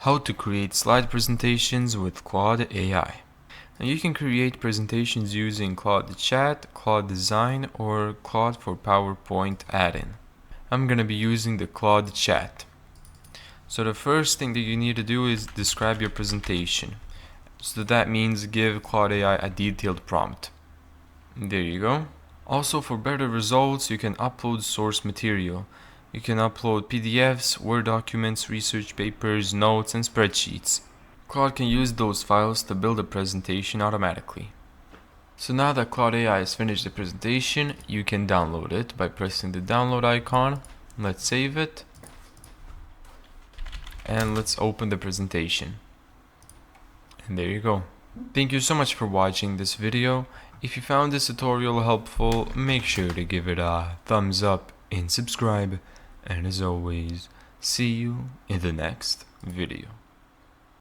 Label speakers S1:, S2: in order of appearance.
S1: How to create slide presentations with Claude AI. Now you can create presentations using Claude Chat, Claude Design, or Claude for PowerPoint add-in. I'm going to be using the Claude Chat. So the first thing that you need to do is describe your presentation. So that means give Claude AI a detailed prompt. There you go. Also, for better results, you can upload source material. You can upload PDFs, Word documents, research papers, notes, and spreadsheets. Claude can use those files to build a presentation automatically. So now that Claude AI has finished the presentation, you can download it by pressing the download icon. Let's save it. And let's open the presentation. And there you go. Thank you so much for watching this video. If you found this tutorial helpful, make sure to give it a thumbs up and subscribe. And as always, see you in the next video.